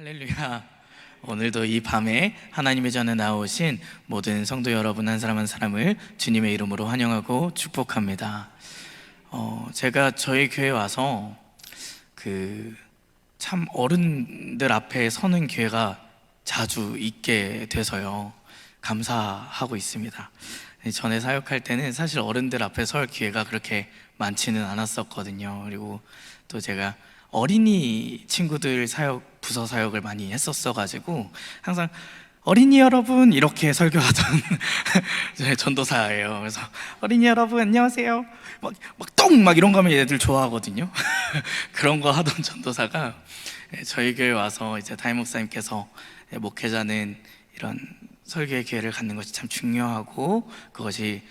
할렐루야. 오늘도 이 밤에 하나님의 전에 나오신 모든 성도 여러분 한 사람 한 사람을 주님의 이름으로 환영하고 축복합니다. 제가 저희 교회 와서 참 어른들 앞에 서는 기회가 자주 있게 돼서요, 감사하고 있습니다. 전에 사역할 때는 사실 어른들 앞에 설 기회가 그렇게 많지는 않았었거든요. 그리고 또 제가 어린이 친구들 사역, 부서 사역을 많이 했었어가지고 항상 어린이 여러분 이렇게 설교하던 제 전도사예요. 그래서 어린이 여러분 안녕하세요 막 이런 거 하면 얘들 좋아하거든요. 그런 거 하던 전도사가 저희 교회 와서 이제 담임 목사님께서 목회자는 이런 설교의 기회를 갖는 것이 참 중요하고 그것이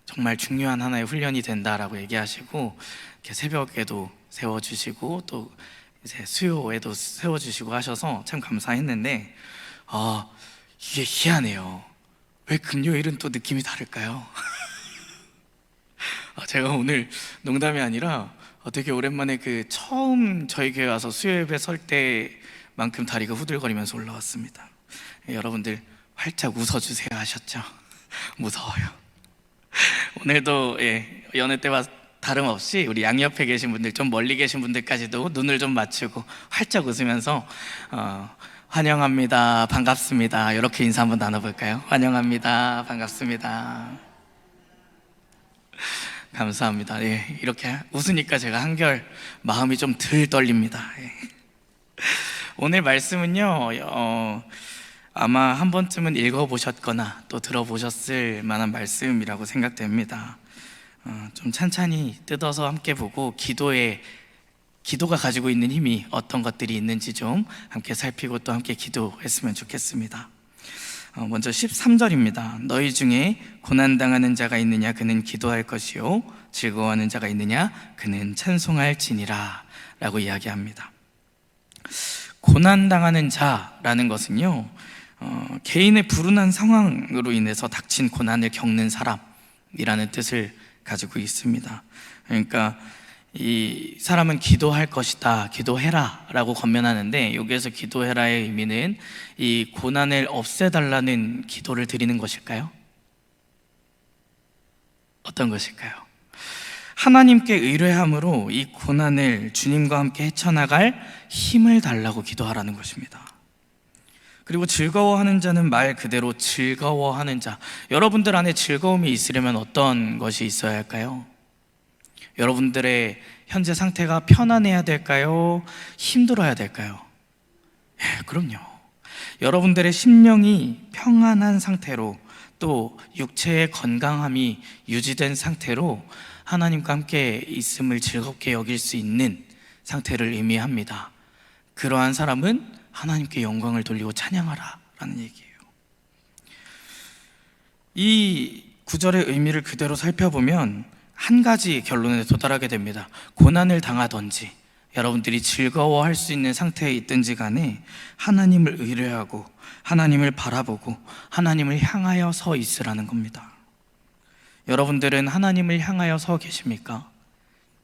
정말 중요한 하나의 훈련이 된다라고 얘기하시고, 이렇게 새벽에도 세워주시고 또 이제 수요에도 세워주시고 하셔서 참 감사했는데, 이게 희한해요. 왜 금요일은 또 느낌이 다를까요? 제가 오늘 농담이 아니라 되게 오랜만에 처음 저희 교회 와서 수요 예배 설 때만큼 다리가 후들거리면서 올라왔습니다. 여러분들 활짝 웃어주세요 하셨죠? 무서워요. 오늘도 여느 때와 다름없이 우리 양옆에 계신 분들, 좀 멀리 계신 분들까지도 눈을 좀 맞추고 활짝 웃으면서 환영합니다, 반갑습니다, 이렇게 인사 한번 나눠볼까요? 환영합니다, 반갑습니다, 감사합니다. 이렇게 웃으니까 제가 한결 마음이 좀 덜 떨립니다. 오늘 말씀은요, 아마 한 번쯤은 읽어보셨거나 또 들어보셨을 만한 말씀이라고 생각됩니다. 좀 찬찬히 뜯어서 함께 보고 기도가 가지고 있는 힘이 어떤 것들이 있는지 좀 함께 살피고 또 함께 기도했으면 좋겠습니다. 먼저 13절입니다. 너희 중에 고난당하는 자가 있느냐 그는 기도할 것이요 즐거워하는 자가 있느냐 그는 찬송할지니라 라고 이야기합니다. 고난당하는 자라는 것은요, 개인의 불운한 상황으로 인해서 닥친 고난을 겪는 사람이라는 뜻을 가지고 있습니다. 그러니까 이 사람은 기도할 것이다, 기도해라 라고 권면하는데, 여기에서 기도해라의 의미는 이 고난을 없애달라는 기도를 드리는 것일까요? 어떤 것일까요? 하나님께 의뢰함으로 이 고난을 주님과 함께 헤쳐나갈 힘을 달라고 기도하라는 것입니다. 그리고 즐거워하는 자는 말 그대로 즐거워하는 자. 여러분들 안에 즐거움이 있으려면 어떤 것이 있어야 할까요? 여러분들의 현재 상태가 편안해야 될까요? 힘들어야 될까요? 그럼요. 여러분들의 심령이 평안한 상태로, 또 육체의 건강함이 유지된 상태로 하나님과 함께 있음을 즐겁게 여길 수 있는 상태를 의미합니다. 그러한 사람은 하나님께 영광을 돌리고 찬양하라 라는 얘기예요. 이 구절의 의미를 그대로 살펴보면 한 가지 결론에 도달하게 됩니다. 고난을 당하든지 여러분들이 즐거워할 수 있는 상태에 있든지 간에 하나님을 의뢰하고 하나님을 바라보고 하나님을 향하여 서 있으라는 겁니다. 여러분들은 하나님을 향하여 서 계십니까?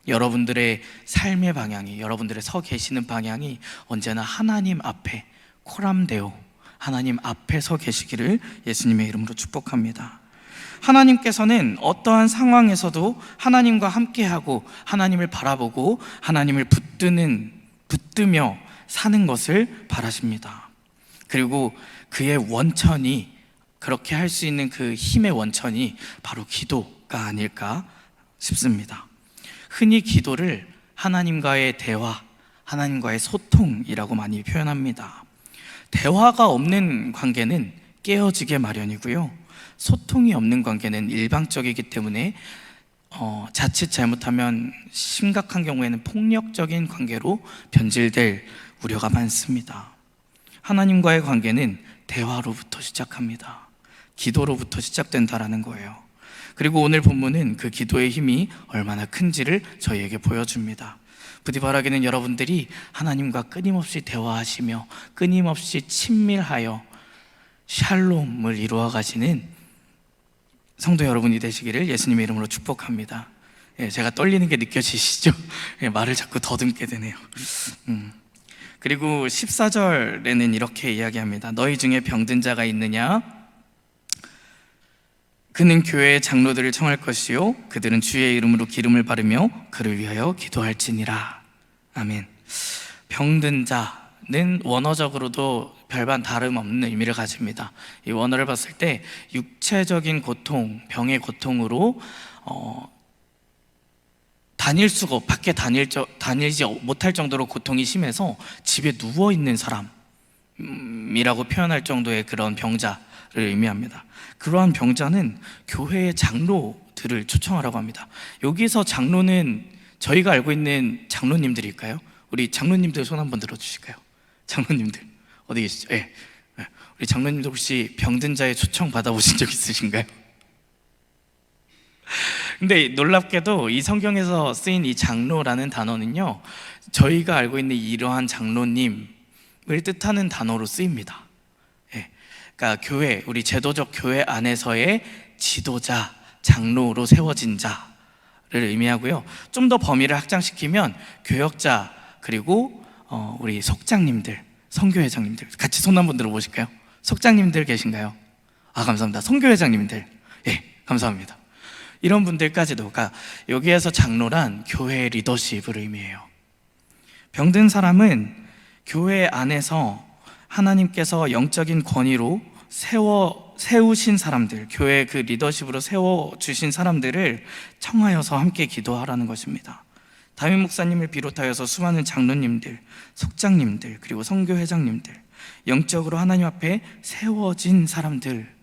여러분들의 삶의 방향이, 여러분들의 서 계시는 방향이 언제나 하나님 앞에 코람데오, 하나님 앞에 서 계시기를 예수님의 이름으로 축복합니다. 하나님께서는 어떠한 상황에서도 하나님과 함께하고 하나님을 바라보고 하나님을 붙들며 사는 것을 바라십니다. 그리고 그의 원천이, 그렇게 할 수 있는 그 힘의 원천이 바로 기도가 아닐까 싶습니다. 흔히 기도를 하나님과의 대화, 하나님과의 소통이라고 많이 표현합니다. 대화가 없는 관계는 깨어지게 마련이고요, 소통이 없는 관계는 일방적이기 때문에 자칫 잘못하면 심각한 경우에는 폭력적인 관계로 변질될 우려가 많습니다. 하나님과의 관계는 대화로부터 시작합니다. 기도로부터 시작된다라는 거예요. 그리고 오늘 본문은 그 기도의 힘이 얼마나 큰지를 저희에게 보여줍니다. 부디 바라기는 여러분들이 하나님과 끊임없이 대화하시며 끊임없이 친밀하여 샬롬을 이루어 가시는 성도 여러분이 되시기를 예수님의 이름으로 축복합니다. 제가 떨리는 게 느껴지시죠? 말을 자꾸 더듬게 되네요. 그리고 14절에는 이렇게 이야기합니다. 너희 중에 병든 자가 있느냐? 그는 교회의 장로들을 청할 것이요 그들은 주의 이름으로 기름을 바르며 그를 위하여 기도할지니라. 아멘. 병든 자는 원어적으로도 별반 다름없는 의미를 가집니다. 이 원어를 봤을 때 육체적인 고통, 병의 고통으로 밖에 다니지 못할 정도로 고통이 심해서 집에 누워있는 사람이라고 표현할 정도의 그런 병자를 의미합니다. 그러한 병자는 교회의 장로들을 초청하라고 합니다. 여기서 장로는 저희가 알고 있는 장로님들일까요? 우리 장로님들 손 한번 들어주실까요? 장로님들 어디 계시죠? 예. 우리 장로님들 혹시 병든 자의 초청 받아보신 적 있으신가요? 근데 놀랍게도 이 성경에서 쓰인 이 장로라는 단어는요, 저희가 알고 있는 이러한 장로님을 뜻하는 단어로 쓰입니다. 예. 그러니까 교회, 우리 제도적 교회 안에서의 지도자, 장로로 세워진 자를 의미하고요. 좀 더 범위를 확장시키면 교역자, 그리고 우리 속장님들, 선교회장님들, 같이 손 한번 들어보실까요? 속장님들 계신가요? 아, 감사합니다. 선교회장님들, 예, 감사합니다. 이런 분들까지도, 그러니까 여기에서 장로란 교회의 리더십을 의미해요. 병든 사람은 교회 안에서 하나님께서 영적인 권위로 세우신 사람들, 교회의 그 리더십으로 세워주신 사람들을 청하여서 함께 기도하라는 것입니다. 담임 목사님을 비롯하여서 수많은 장로님들, 속장님들, 그리고 선교회장님들, 영적으로 하나님 앞에 세워진 사람들,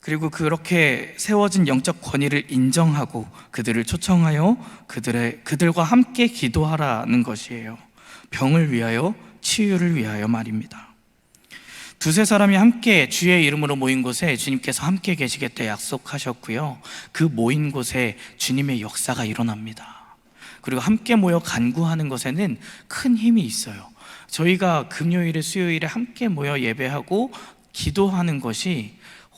그리고 그렇게 세워진 영적 권위를 인정하고 그들을 초청하여 그들과 함께 기도하라는 것이에요. 병을 위하여, 치유를 위하여 말입니다. 두세 사람이 함께 주의 이름으로 모인 곳에 주님께서 함께 계시겠다 약속하셨고요, 그 모인 곳에 주님의 역사가 일어납니다. 그리고 함께 모여 간구하는 것에는 큰 힘이 있어요. 저희가 금요일에 수요일에 함께 모여 예배하고 기도하는 것이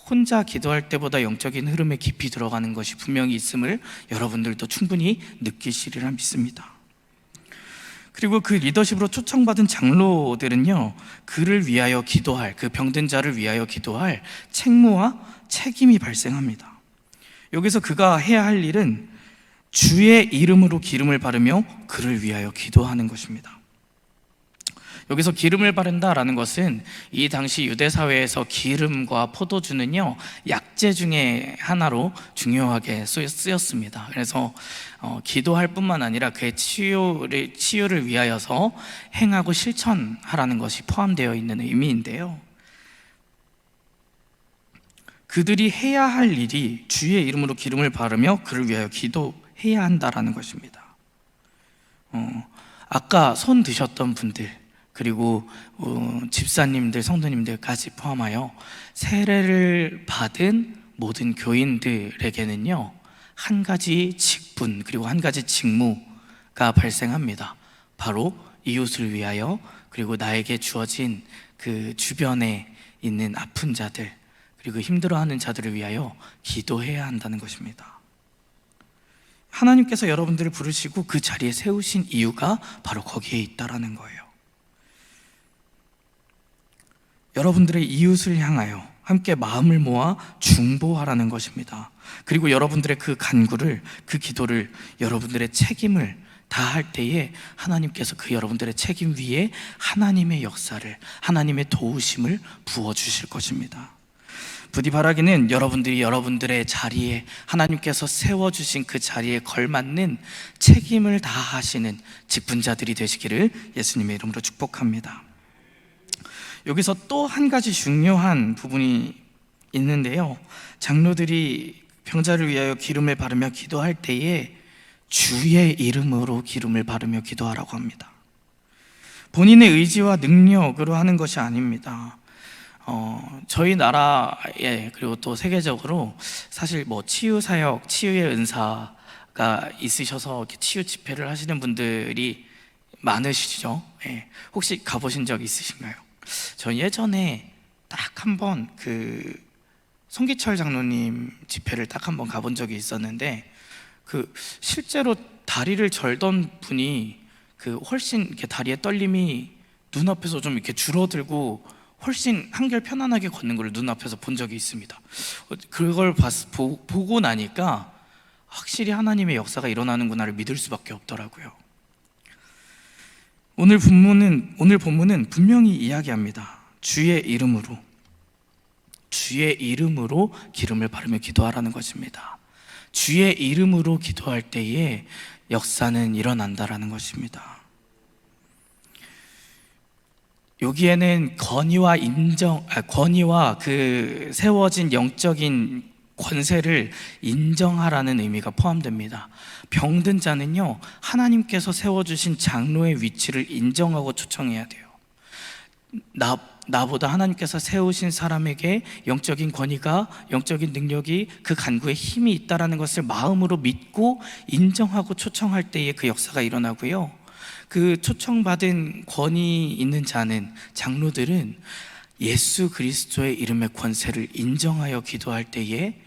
혼자 기도할 때보다 영적인 흐름에 깊이 들어가는 것이 분명히 있음을 여러분들도 충분히 느끼시리라 믿습니다. 그리고 그 리더십으로 초청받은 장로들은요, 그를 위하여 기도할, 그 병든 자를 위하여 기도할 책무와 책임이 발생합니다. 여기서 그가 해야 할 일은 주의 이름으로 기름을 바르며 그를 위하여 기도하는 것입니다. 여기서 기름을 바른다라는 것은 이 당시 유대 사회에서 기름과 포도주는요, 약재 중에 하나로 중요하게 쓰였습니다. 그래서 기도할 뿐만 아니라 그의 치유를 위하여서 행하고 실천하라는 것이 포함되어 있는 의미인데요, 그들이 해야 할 일이 주의 이름으로 기름을 바르며 그를 위하여 기도해야 한다라는 것입니다. 아까 손 드셨던 분들, 그리고 집사님들, 성도님들까지 포함하여 세례를 받은 모든 교인들에게는요, 한 가지 직분, 그리고 한 가지 직무가 발생합니다. 바로 이웃을 위하여, 그리고 나에게 주어진 그 주변에 있는 아픈 자들, 그리고 힘들어하는 자들을 위하여 기도해야 한다는 것입니다. 하나님께서 여러분들을 부르시고 그 자리에 세우신 이유가 바로 거기에 있다라는 거예요. 여러분들의 이웃을 향하여 함께 마음을 모아 중보하라는 것입니다. 그리고 여러분들의 그 간구를, 그 기도를, 여러분들의 책임을 다할 때에 하나님께서 그 여러분들의 책임 위에 하나님의 역사를, 하나님의 도우심을 부어주실 것입니다. 부디 바라기는 여러분들이 여러분들의 자리에, 하나님께서 세워주신 그 자리에 걸맞는 책임을 다하시는 직분자들이 되시기를 예수님의 이름으로 축복합니다. 여기서 또 한 가지 중요한 부분이 있는데요, 장로들이 병자를 위하여 기름을 바르며 기도할 때에 주의 이름으로 기름을 바르며 기도하라고 합니다. 본인의 의지와 능력으로 하는 것이 아닙니다. 저희 나라에, 그리고 또 세계적으로 사실 치유 사역, 치유의 은사가 있으셔서 이렇게 치유 집회를 하시는 분들이 많으시죠? 예. 혹시 가보신 적 있으신가요? 저 예전에 딱 한 번 송기철 장로님 집회를 딱 한 번 가본 적이 있었는데, 실제로 다리를 절던 분이 훨씬 이렇게 다리에 떨림이 눈앞에서 좀 이렇게 줄어들고 훨씬 한결 편안하게 걷는 걸 눈앞에서 본 적이 있습니다. 그걸 보고 나니까 확실히 하나님의 역사가 일어나는구나를 믿을 수밖에 없더라고요. 오늘 본문은 분명히 이야기합니다. 주의 이름으로 기름을 바르며 기도하라는 것입니다. 주의 이름으로 기도할 때에 역사는 일어난다라는 것입니다. 여기에는 권위와 그 세워진 영적인 권세를 인정하라는 의미가 포함됩니다. 병든 자는요, 하나님께서 세워주신 장로의 위치를 인정하고 초청해야 돼요. 나보다 하나님께서 세우신 사람에게 영적인 권위가, 영적인 능력이, 그 간구에 힘이 있다라는 것을 마음으로 믿고 인정하고 초청할 때에 그 역사가 일어나고요, 그 초청받은 권위 있는 자는, 장로들은 예수 그리스도의 이름의 권세를 인정하여 기도할 때에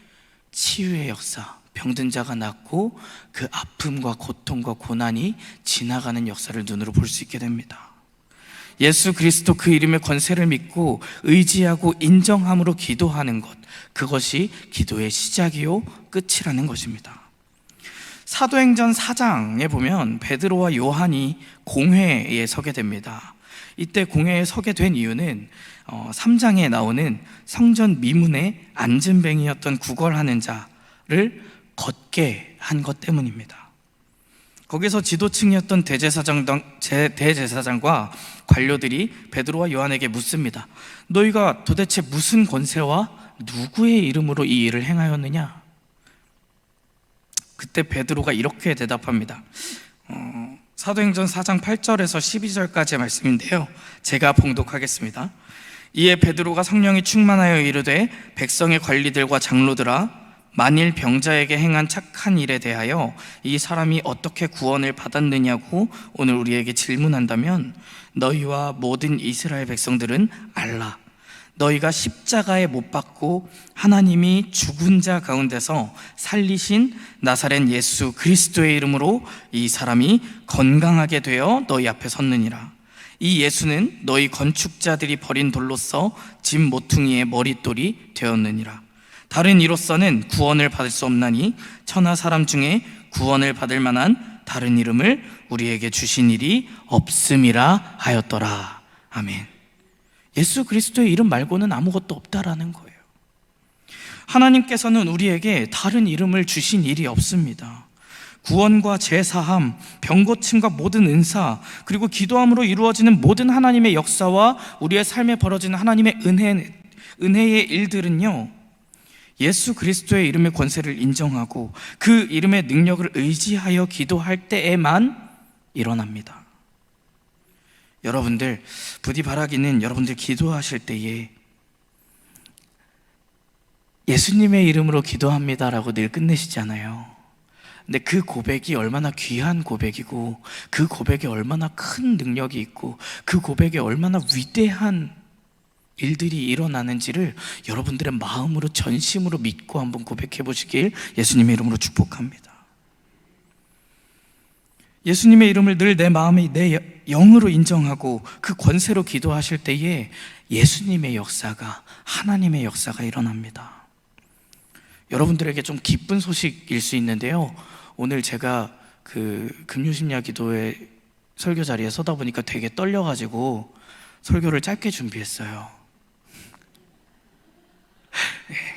치유의 역사, 병든 자가 낫고 그 아픔과 고통과 고난이 지나가는 역사를 눈으로 볼 수 있게 됩니다. 예수 그리스도 그 이름의 권세를 믿고 의지하고 인정함으로 기도하는 것, 그것이 기도의 시작이요 끝이라는 것입니다. 사도행전 4장에 보면 베드로와 요한이 공회에 서게 됩니다. 이때 공회에 서게 된 이유는 3장에 나오는 성전 미문에 앉은뱅이였던 구걸하는 자를 걷게 한 것 때문입니다. 거기서 지도층이었던 대제사장과 관료들이 베드로와 요한에게 묻습니다. 너희가 도대체 무슨 권세와 누구의 이름으로 이 일을 행하였느냐? 그때 베드로가 이렇게 대답합니다. 사도행전 4장 8절에서 12절까지의 말씀인데요, 제가 봉독하겠습니다. 이에 베드로가 성령이 충만하여 이르되, 백성의 관리들과 장로들아, 만일 병자에게 행한 착한 일에 대하여 이 사람이 어떻게 구원을 받았느냐고 오늘 우리에게 질문한다면, 너희와 모든 이스라엘 백성들은 알라. 너희가 십자가에 못 박고 하나님이 죽은 자 가운데서 살리신 나사렛 예수 그리스도의 이름으로 이 사람이 건강하게 되어 너희 앞에 섰느니라. 이 예수는 너희 건축자들이 버린 돌로서 집 모퉁이의 머릿돌이 되었느니라. 다른 이로서는 구원을 받을 수 없나니 천하 사람 중에 구원을 받을 만한 다른 이름을 우리에게 주신 일이 없음이라 하였더라. 아멘. 예수 그리스도의 이름 말고는 아무것도 없다라는 거예요. 하나님께서는 우리에게 다른 이름을 주신 일이 없습니다. 구원과 죄사함, 병고침과 모든 은사, 그리고 기도함으로 이루어지는 모든 하나님의 역사와 우리의 삶에 벌어지는 하나님의 은혜의 일들은요, 예수 그리스도의 이름의 권세를 인정하고 그 이름의 능력을 의지하여 기도할 때에만 일어납니다. 여러분들, 부디 바라기는 여러분들 기도하실 때에 예수님의 이름으로 기도합니다라고 늘 끝내시잖아요. 근데 그 고백이 얼마나 귀한 고백이고, 그 고백에 얼마나 큰 능력이 있고, 그 고백에 얼마나 위대한 일들이 일어나는지를 여러분들의 마음으로, 전심으로 믿고 한번 고백해 보시길 예수님의 이름으로 축복합니다. 예수님의 이름을 늘 내 마음에, 내 영으로 인정하고 그 권세로 기도하실 때에 예수님의 역사가, 하나님의 역사가 일어납니다. 여러분들에게 좀 기쁜 소식일 수 있는데요, 오늘 제가 그 금요심야 기도회 설교 자리에 서다 보니까 되게 떨려가지고 설교를 짧게 준비했어요.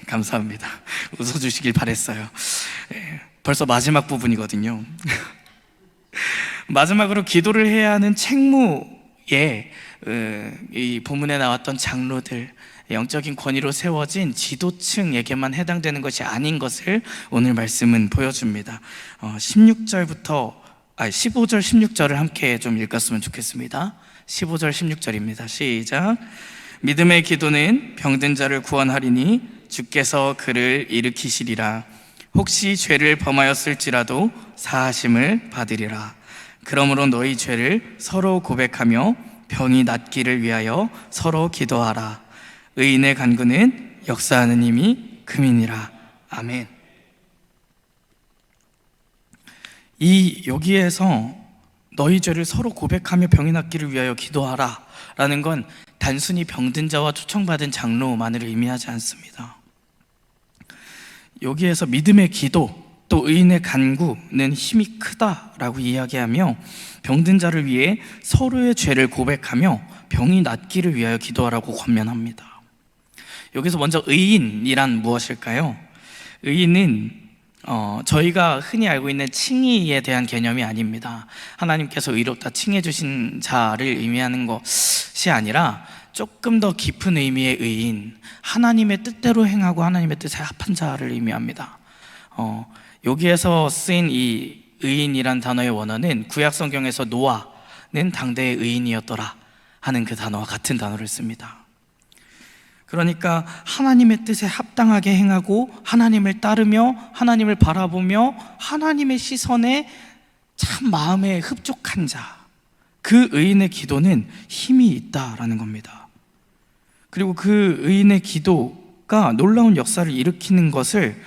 감사합니다. 웃어주시길 바랬어요. 벌써 마지막 부분이거든요. 마지막으로 기도를 해야 하는 책무에 이 본문에 나왔던 장로들, 영적인 권위로 세워진 지도층에게만 해당되는 것이 아닌 것을 오늘 말씀은 보여줍니다. 15절 16절을 함께 좀 읽었으면 좋겠습니다. 15절 16절입니다. 시작. 믿음의 기도는 병든 자를 구원하리니 주께서 그를 일으키시리라. 혹시 죄를 범하였을지라도 사하심을 받으리라. 그러므로 너희 죄를 서로 고백하며 병이 낫기를 위하여 서로 기도하라. 의인의 간구는 역사하는 힘이 금이니라. 아멘. 여기에서 너희 죄를 서로 고백하며 병이 낫기를 위하여 기도하라 라는 건 단순히 병든 자와 초청받은 장로만을 의미하지 않습니다. 여기에서 믿음의 기도 또 의인의 간구는 힘이 크다라고 이야기하며 병든 자를 위해 서로의 죄를 고백하며 병이 낫기를 위하여 기도하라고 권면합니다. 여기서 먼저 의인이란 무엇일까요? 의인은 저희가 흔히 알고 있는 칭의에 대한 개념이 아닙니다. 하나님께서 의롭다 칭해 주신 자를 의미하는 것이 아니라 조금 더 깊은 의미의 의인, 하나님의 뜻대로 행하고 하나님의 뜻에 합한 자를 의미합니다. 여기에서 쓰인 이 의인이란 단어의 원어는 구약 성경에서 노아는 당대의 의인이었더라 하는 그 단어와 같은 단어를 씁니다. 그러니까 하나님의 뜻에 합당하게 행하고 하나님을 따르며 하나님을 바라보며 하나님의 시선에 참 마음에 흡족한 자, 그 의인의 기도는 힘이 있다라는 겁니다. 그리고 그 의인의 기도가 놀라운 역사를 일으키는 것을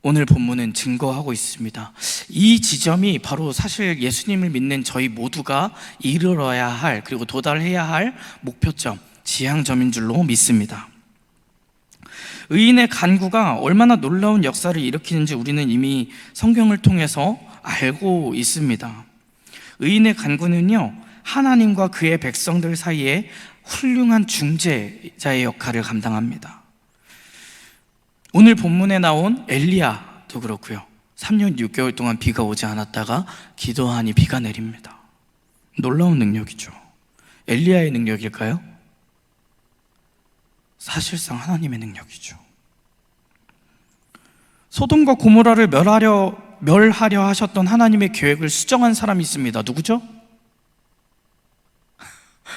오늘 본문은 증거하고 있습니다. 이 지점이 바로 사실 예수님을 믿는 저희 모두가 이르러야 할, 그리고 도달해야 할 목표점, 지향점인 줄로 믿습니다. 의인의 간구가 얼마나 놀라운 역사를 일으키는지 우리는 이미 성경을 통해서 알고 있습니다. 의인의 간구는요, 하나님과 그의 백성들 사이에 훌륭한 중재자의 역할을 감당합니다. 오늘 본문에 나온 엘리야도 그렇고요, 3년 6개월 동안 비가 오지 않았다가 기도하니 비가 내립니다. 놀라운 능력이죠. 엘리야의 능력일까요? 사실상 하나님의 능력이죠. 소돔과 고모라를 멸하려 하셨던 하나님의 계획을 수정한 사람이 있습니다. 누구죠?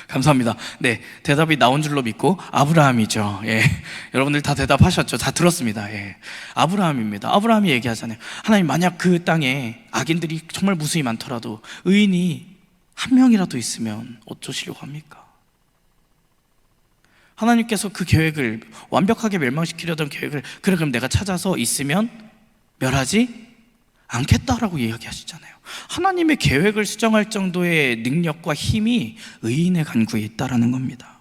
감사합니다. 네, 대답이 나온 줄로 믿고 아브라함이죠. 예, 여러분들 다 대답하셨죠? 다 들었습니다. 예, 아브라함입니다. 아브라함이 얘기하잖아요. 하나님, 만약 그 땅에 악인들이 정말 무수히 많더라도 의인이 한 명이라도 있으면 어쩌시려고 합니까? 하나님께서 그 계획을, 완벽하게 멸망시키려던 계획을, 그래 그럼 내가 찾아서 있으면 멸하지 않겠다라고 이야기하시잖아요. 하나님의 계획을 수정할 정도의 능력과 힘이 의인의 간구에 있다라는 겁니다.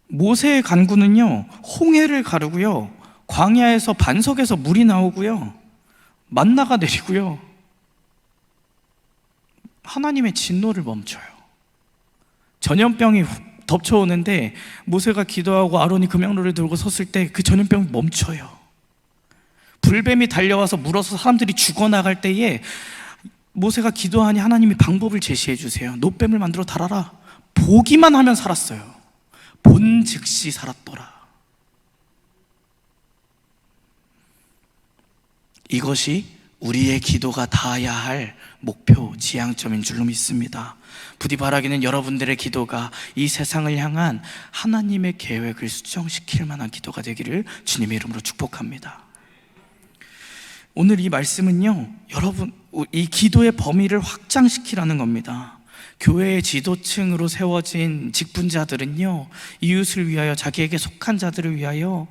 모세의 간구는요, 홍해를 가르고요, 광야에서 반석에서 물이 나오고요, 만나가 내리고요, 하나님의 진노를 멈춰요. 전염병이 덮쳐오는데 모세가 기도하고 아론이 금양로를 들고 섰을 때 그 전염병이 멈춰요. 불뱀이 달려와서 물어서 사람들이 죽어나갈 때에 모세가 기도하니 하나님이 방법을 제시해 주세요. 노뱀을 만들어 달아라. 보기만 하면 살았어요. 본 즉시 살았더라. 이것이 우리의 기도가 닿아야 할 목표, 지향점인 줄로 믿습니다. 부디 바라기는 여러분들의 기도가 이 세상을 향한 하나님의 계획을 수정시킬 만한 기도가 되기를 주님의 이름으로 축복합니다. 오늘 이 말씀은요, 여러분, 이 기도의 범위를 확장시키라는 겁니다. 교회의 지도층으로 세워진 직분자들은요, 이웃을 위하여, 자기에게 속한 자들을 위하여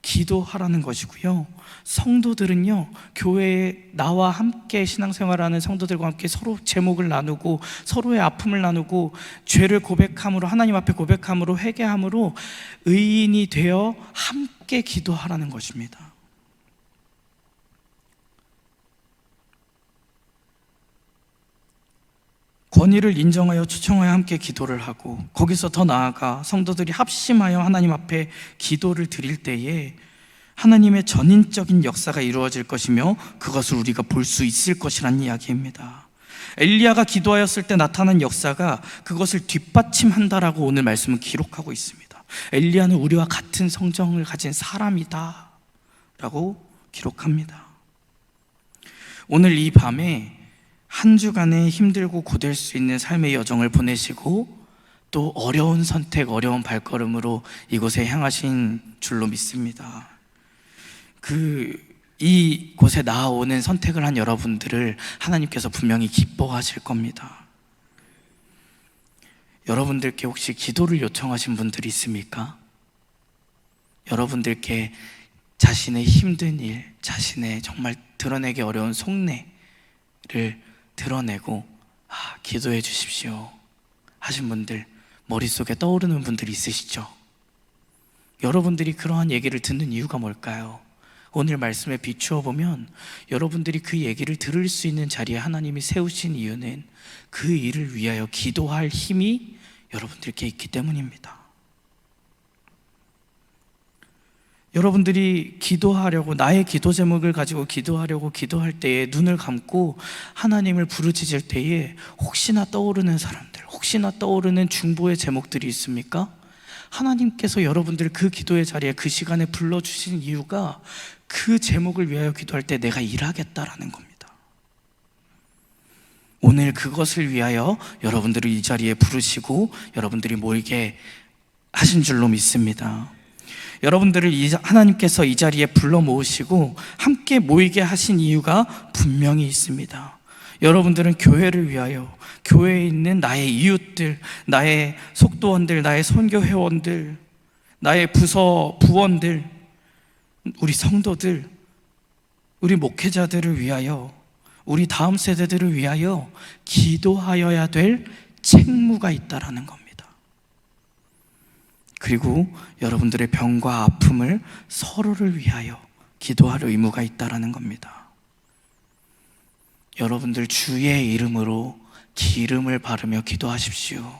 기도하라는 것이고요, 성도들은요, 교회에 나와 함께 신앙생활하는 성도들과 함께 서로 제목을 나누고 서로의 아픔을 나누고 죄를 고백함으로, 하나님 앞에 고백함으로, 회개함으로 의인이 되어 함께 기도하라는 것입니다. 권위를 인정하여 초청하여 함께 기도를 하고, 거기서 더 나아가 성도들이 합심하여 하나님 앞에 기도를 드릴 때에 하나님의 전인적인 역사가 이루어질 것이며 그것을 우리가 볼 수 있을 것이라는 이야기입니다. 엘리야가 기도하였을 때 나타난 역사가 그것을 뒷받침한다라고 오늘 말씀은 기록하고 있습니다. 엘리야는 우리와 같은 성정을 가진 사람이다 라고 기록합니다. 오늘 이 밤에 한 주간의 힘들고 고될 수 있는 삶의 여정을 보내시고 또 어려운 선택, 어려운 발걸음으로 이곳에 향하신 줄로 믿습니다. 이곳에 나아오는 선택을 한 여러분들을 하나님께서 분명히 기뻐하실 겁니다. 여러분들께 혹시 기도를 요청하신 분들이 있습니까? 여러분들께 자신의 힘든 일, 자신의 정말 드러내기 어려운 속내를 드러내고 기도해 주십시오 하신 분들, 머릿속에 떠오르는 분들이 있으시죠? 여러분들이 그러한 얘기를 듣는 이유가 뭘까요? 오늘 말씀에 비추어 보면 여러분들이 그 얘기를 들을 수 있는 자리에 하나님이 세우신 이유는 그 일을 위하여 기도할 힘이 여러분들께 있기 때문입니다. 여러분들이 기도하려고, 나의 기도 제목을 가지고 기도하려고 기도할 때에 눈을 감고 하나님을 부르짖을 때에 혹시나 떠오르는 사람들, 혹시나 떠오르는 중보의 제목들이 있습니까? 하나님께서 여러분들 그 기도의 자리에 그 시간에 불러주신 이유가 그 제목을 위하여 기도할 때 내가 일하겠다라는 겁니다. 오늘 그것을 위하여 여러분들을 이 자리에 부르시고 여러분들이 모이게 하신 줄로 믿습니다. 여러분들을 하나님께서 이 자리에 불러 모으시고 함께 모이게 하신 이유가 분명히 있습니다. 여러분들은 교회를 위하여, 교회에 있는 나의 이웃들, 나의 속도원들, 나의 선교회원들, 나의 부원들, 우리 성도들, 우리 목회자들을 위하여, 우리 다음 세대들을 위하여 기도하여야 될 책무가 있다라는 겁니다. 그리고 여러분들의 병과 아픔을 서로를 위하여 기도할 의무가 있다라는 겁니다. 여러분들 주의 이름으로 기름을 바르며 기도하십시오.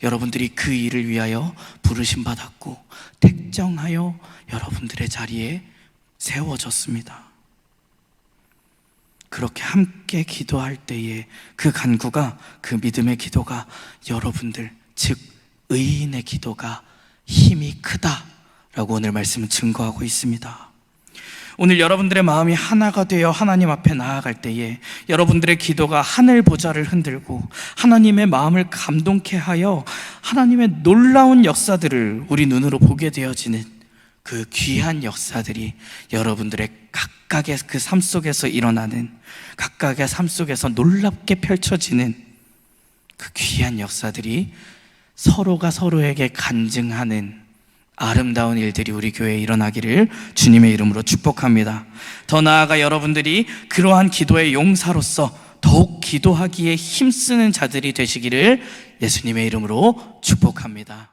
여러분들이 그 일을 위하여 부르심 받았고 택정하여 여러분들의 자리에 세워졌습니다. 그렇게 함께 기도할 때에 그 간구가, 그 믿음의 기도가 여러분들, 즉 의인의 기도가 힘이 크다라고 오늘 말씀은 증거하고 있습니다. 오늘 여러분들의 마음이 하나가 되어 하나님 앞에 나아갈 때에 여러분들의 기도가 하늘 보좌를 흔들고 하나님의 마음을 감동케 하여 하나님의 놀라운 역사들을 우리 눈으로 보게 되어지는 그 귀한 역사들이 여러분들의 각각의 그 삶 속에서 일어나는, 각각의 삶 속에서 놀랍게 펼쳐지는 그 귀한 역사들이 서로가 서로에게 간증하는 아름다운 일들이 우리 교회에 일어나기를 주님의 이름으로 축복합니다. 더 나아가 여러분들이 그러한 기도의 용사로서 더욱 기도하기에 힘쓰는 자들이 되시기를 예수님의 이름으로 축복합니다.